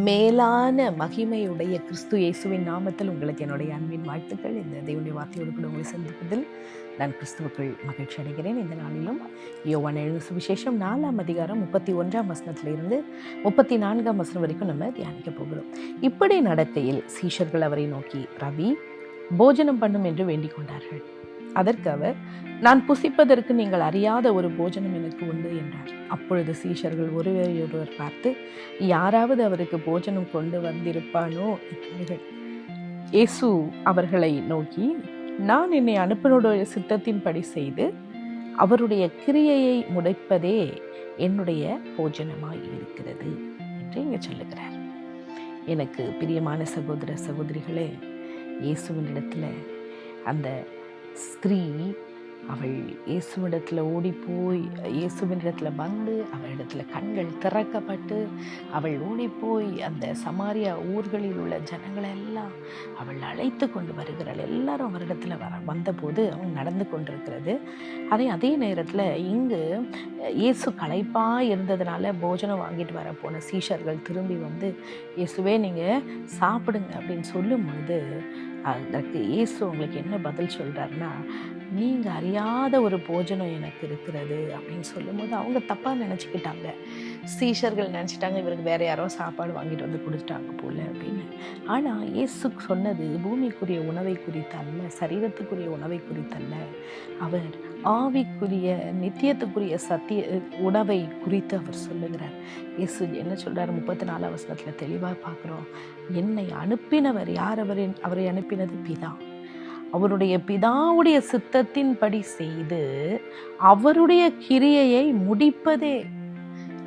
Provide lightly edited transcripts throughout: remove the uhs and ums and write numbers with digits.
மேலான மகிமையுடைய கிறிஸ்து இயேசுவின் நாமத்தில் உங்களுக்கு என்னுடைய அன்பின் வாழ்த்துக்கள். இந்த தேவனுடைய வார்த்தையோடு கூட உங்களை சந்திப்பதில் நான் கிறிஸ்துவுக்குள் மகிழ்ச்சி அடைகிறேன். இந்த நாளிலும் யோவான் எழுதின சுவிசேஷம் 4ஆம் அதிகாரம் 31ஆம் வசனத்திலிருந்து 34ஆம் வசனம் வரைக்கும் நம்ம தியானிக்க போகிறோம். இப்படி நடக்கையில் சீஷர்கள் அவரை நோக்கி, ரவி, போஜனம் பண்ணும் என்று வேண்டிக் கொண்டார்கள். அதற்கு அவர், நான் புசிப்பதற்கு நீங்கள் அறியாத ஒரு போஜனம் எனக்கு உண்டு என்றார். அப்பொழுது சீஷர்கள் ஒருவரையொருவர் பார்த்து, யாராவது அவருக்கு போஜனம் கொண்டு வந்திருப்பானோ என்றார்கள். இயேசு அவர்களை நோக்கி, நான் என்னை அனுப்பினுடைய சித்தத்தின்படி செய்து அவருடைய கிரியையை முடிப்பதே என்னுடைய போஜனமாய் இருக்கிறது என்று இங்கே சொல்லுகிறார். எனக்கு பிரியமான சகோதர சகோதரிகளே, இயேசுவின் இடத்துல அந்த ஸ்திரீ அவள் இயேசுவிடத்தில் ஓடிப்போய் இயேசுவினிடத்தில் வந்து அவளிடத்தில் கண்கள் திறக்கப்பட்டு அவள் ஓடிப்போய் அந்த சமாரியா ஊர்களில் உள்ள ஜனங்களெல்லாம் அவள் அழைத்து கொண்டு வருகிறாள். எல்லாரும் அவரிடத்தில் வந்தபோது அவங்க நடந்து கொண்டிருக்கிறது. அதே நேரத்தில் இங்கு இயேசு களைப்பாக இருந்ததுனால போஜனம் வாங்கிட்டு வர போன சீஷர்கள் திரும்பி வந்து, இயேசுவே நீங்கள் சாப்பிடுங்க அப்படின்னு சொல்லும் பொழுது அதற்கு இயேசு உங்களுக்கு என்ன பதில் சொல்கிறாருன்னா, நீங்கள் அறியாத ஒரு போஜனம் எனக்கு இருக்கிறது அப்படின்னு சொல்லும்போது அவங்க தப்பாக நினச்சிக்கிட்டாங்க. சீஷர்கள் நினச்சிட்டாங்க இவருக்கு வேறு யாரோ சாப்பாடு வாங்கிட்டு வந்து கொடுத்துட்டாங்க போல் அப்படின்னு. ஆனால் இயேசு சொன்னது பூமிக்குரிய உணவை குறித்தல்ல, சரீரத்துக்குரிய உணவை குறித்தல்ல, அவர் ஆவிக்குரிய நித்தியத்துக்குரிய உணவை குறித்து அவர் சொல்லுகிறார். இயேசு என்ன சொல்கிறார்? 34ஆம் வசனத்தில் தெளிவாக பார்க்குறோம். என்னை அனுப்பினவர் யார்? அவரை அனுப்பினது பிதா. அவருடைய பிதாவுடைய சித்தத்தின்படி செய்து அவருடைய கிரியையை முடிப்பதே.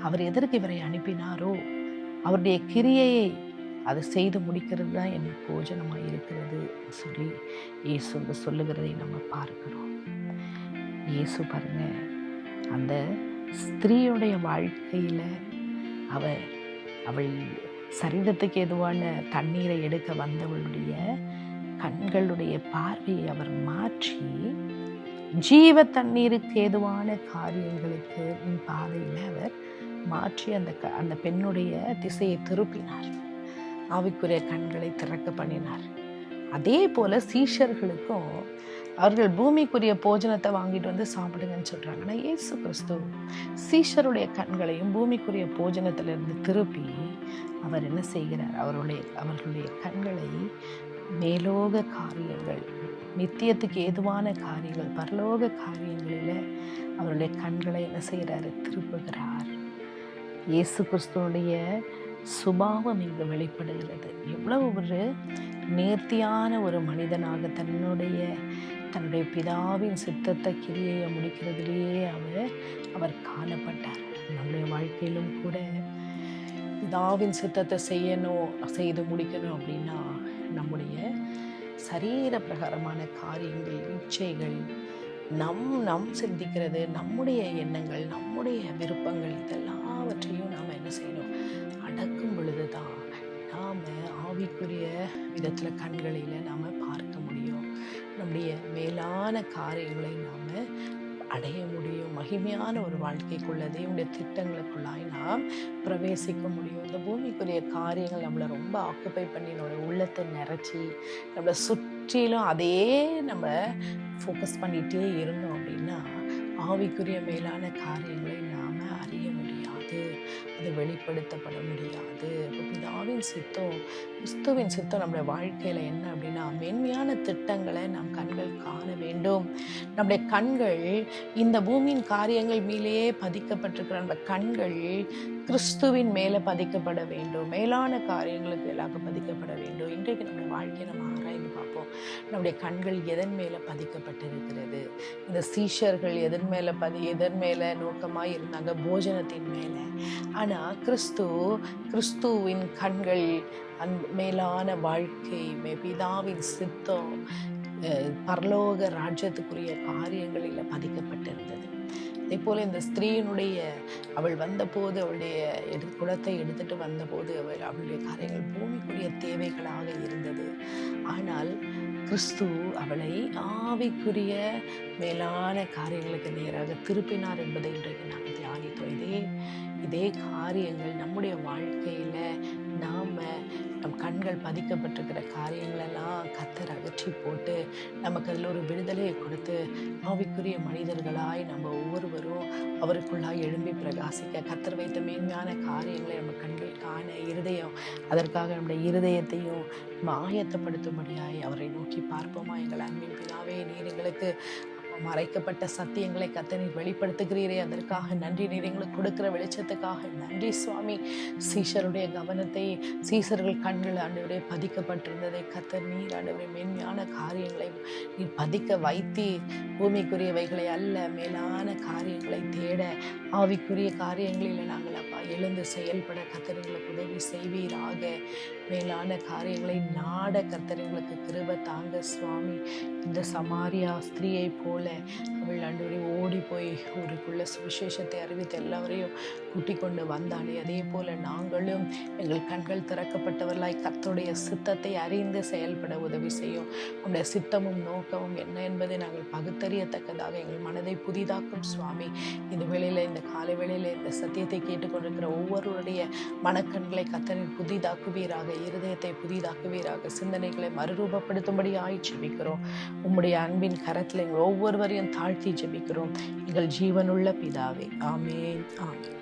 அவர் எதற்கு இவரை அனுப்பினாரோ அவருடைய கிரியையை அதை செய்து முடிக்கிறது தான் என் போஜனமாக இருக்கிறது சொல்லி இயேசு சொல்லுகிறதை நம்ம பார்க்கிறோம். இயேசு பாருங்க, அந்த ஸ்திரீயுடைய வாழ்க்கையில் அவள் சரீரத்துக்கு எதுவான தண்ணீரை எடுக்க வந்தவளுடைய கண்களுடைய பார்வையை அவர் மாற்றி ஜீவ தண்ணீருக்கு ஏதுவான காரியங்களுக்கு பாதையில் அவர் மாற்றி அந்த பெண்ணுடைய திசையை திருப்பினார். ஆவிக்குரிய கண்களை திறக்க பண்ணினார். அதே போல சீஷர்களுக்கும் அவர்கள் பூமிக்குரிய போஜனத்தை வாங்கிட்டு வந்து சாப்பிடுங்கன்னு சொல்றாங்க. ஆனால் இயேசு கிறிஸ்து சீஷருடைய கண்களையும் பூமிக்குரிய போஜனத்திலிருந்து திருப்பி அவர் என்ன செய்கிறார்? அவர்களுடைய கண்களை மேலோக காரியங்கள், நித்தியத்துக்கு ஏதுவான காரியங்கள், பரலோக காரியங்களில் அவருடைய கண்களை என்ன செய்கிறாரு? திருப்புகிறார். இயேசு கிறிஸ்துவனுடைய சுபாவம் இங்கு வெளிப்படுகிறது. எவ்வளவு ஒரு நேர்த்தியான ஒரு மனிதனாக தன்னுடைய பிதாவின் சித்தத்தை கிரியையை முடிக்கிறதுலேயே அவர் காணப்பட்டார். நம்முடைய வாழ்க்கையிலும் கூட பிதாவின் சித்தத்தை செய்து முடிக்கணும் அப்படின்னா நம்முடைய சரீர பிரகாரமான காரியங்கள், இச்சைகள், நம் சிந்திக்கிறது, நம்முடைய எண்ணங்கள், நம்முடைய விருப்பங்கள், இதெல்லாவற்றையும் நாம் என்ன செய்யணும்? அடக்கும் பொழுது தான் நாம் ஆவிக்குரிய விதத்தில் கண்களில் நாம் பார்க்க முடியும். நம்முடைய மேலான காரியங்களை நாம் அடைய முடியும். மகிமையான ஒரு வாழ்க்கைக்குள்ள தேவனுடைய திட்டங்களுக்குள்ளாய் நாம் பிரவேசிக்க முடியும். இந்த பூமிக்குரிய காரியங்கள் நம்மளை ரொம்ப ஆக்குப்பை பண்ணி நம்மளோட உள்ளத்தை நிறைச்சி நம்மளை சுற்றிலும் அதே நம்ம ஃபோக்கஸ் பண்ணிகிட்டே இருந்தோம் அப்படின்னா ஆவிக்குரிய மேலான காரியங்களை நாம் அறிய முடியாது, அது வெளிப்படுத்தப்பட முடியாது. பிதாவின் சித்தம், கிறிஸ்துவின் சித்தம் நம்முடைய வாழ்க்கையில் என்ன அப்படின்னா, மென்மையான திட்டங்களை நம் கண்கள் காண வேண்டும். நம்முடைய கண்கள் இந்த பூமியின் காரியங்கள் மேலேயே பதிக்கப்பட்டிருக்கிற நம்ம கண்கள் கிறிஸ்துவின் மேலே பதிக்கப்பட வேண்டும், மேலான காரியங்களுக்கு எல்லாம் பதிக்கப்பட வேண்டும். இன்றைக்கு நம்முடைய வாழ்க்கையை நம்ம ஆராய்ந்து பார்ப்போம். நம்முடைய கண்கள் எதன் மேலே பதிக்கப்பட்டிருக்கிறது? இந்த சீஷர்கள் எதன் மேலே நோக்கமாக இருந்தாங்க? போஜனத்தின் மேலே. ஆனால் கிறிஸ்துவின் கண்கள் மேலான வாழ்க்கை, பிதாவின் சித்தம், பரலோக ராஜ்யத்துக்குரிய காரியங்களில் பதிக்கப்பட்டிருந்தது. அதே போல் இந்த ஸ்திரீயினுடைய அவள் வந்தபோது அவளுடைய குடத்தை எடுத்துட்டு வந்தபோது அவளுடைய காரியங்கள் பூமிக்குரிய தேவைகளாக இருந்தது. ஆனால் கிறிஸ்து அவளை ஆவிக்குரிய மேலான காரியங்களுக்கு நேராக திருப்பினார் என்பதை இன்றைக்கு நாங்கள் தியானித்தோம். இதே காரியங்கள் நம்முடைய வாழ்க்கையில நம் கண்கள் பதிக்கப்பட்டிருக்கிற காரியங்களெல்லாம் கர்த்தர் அகற்றி போட்டு நமக்கு அதில் ஒரு விடுதலையை கொடுத்து ஆவிக்குரிய மனிதர்களாய் நம்ம ஒவ்வொருவரும் அவருக்குள்ளாய் எழும்பி பிரகாசிக்க கர்த்தர் வைத்த மேன்மையான காரியங்களை நம்ம கண்கள் காண அதற்காக நம்முடைய இருதயத்தையும் ஆயத்தப்படுத்தும்படியாய் அவரை நோக்கி பார்ப்போமா. எங்கள் அன்பின் பிதாவே, நீர் எங்களுக்கு மறைக்கப்பட்ட சத்தியங்களை கர்த்தர் நீர் வெளிப்படுத்துகிறீரே, அதற்காக நன்றி. நீர் எங்களுக்கு கொடுக்கிற வெளிச்சத்துக்காக நன்றி சுவாமி. சீஷருடைய கவனத்தை, சீஷர்கள் கண்கள் ஆண்டவரே பதிக்கப்பட்டிருந்ததை கர்த்தர் நீர் ஆண்டவரே மேன்மையான காரியங்களை நீர் பதிக்க வைத்தீர். பூமிக்குரியவைகளை அல்ல, மேலான காரியங்களை தேட, ஆவிக்குரிய காரியங்களில் நாங்கள் அப்பா எழுந்து செயல்பட கர்த்தர் எங்களுக்கு உதவி செய்வீராக. மேலான காரியங்களை நாட கர்த்தர் எங்களுக்கு கிருபை தாங்க சுவாமி. இந்த சமாரியா ஸ்திரீயை போல அவள் ஆண்டவரே ஓடி போய் ஊருக்குள்ள சுவிசேஷத்தை அறிவித்து எல்லாரையும் கூட்டிக் கொண்டு வந்தாளே, அதே போல நாங்களும் எங்கள் கண்கள் திறக்கப்பட்டவர்களாய் கர்த்தருடைய சித்தத்தை அறிந்து செயல்பட உதவி செய்யும். உடைய சித்தமும் நோக்கமும் என்ன என்பதை நாங்கள் பகுத்தறியத்தக்கதாக எங்கள் மனதை புதிதாக்கும் சுவாமி. இந்த வேளையில, இந்த காலை வேளையில இந்த சத்தியத்தை கேட்டுக்கொண்டிருக்கிற ஒவ்வொருவருடைய மனக்கண்களை கர்த்தரின் புதிதாக்குவீராக, இருதயத்தை புதிதாக்குவீராக, சிந்தனைகளை மறுரூபப்படுத்தும்படி ஜெபிக்கிறோம். உம்முடைய அன்பின் கரத்தில் எங்கள் ஒவ்வொருவரையும் தாழ்த்தி ஜெபிக்கிறோம் எங்கள் ஜீவனுள்ள பிதாவே. ஆமென், ஆமென்.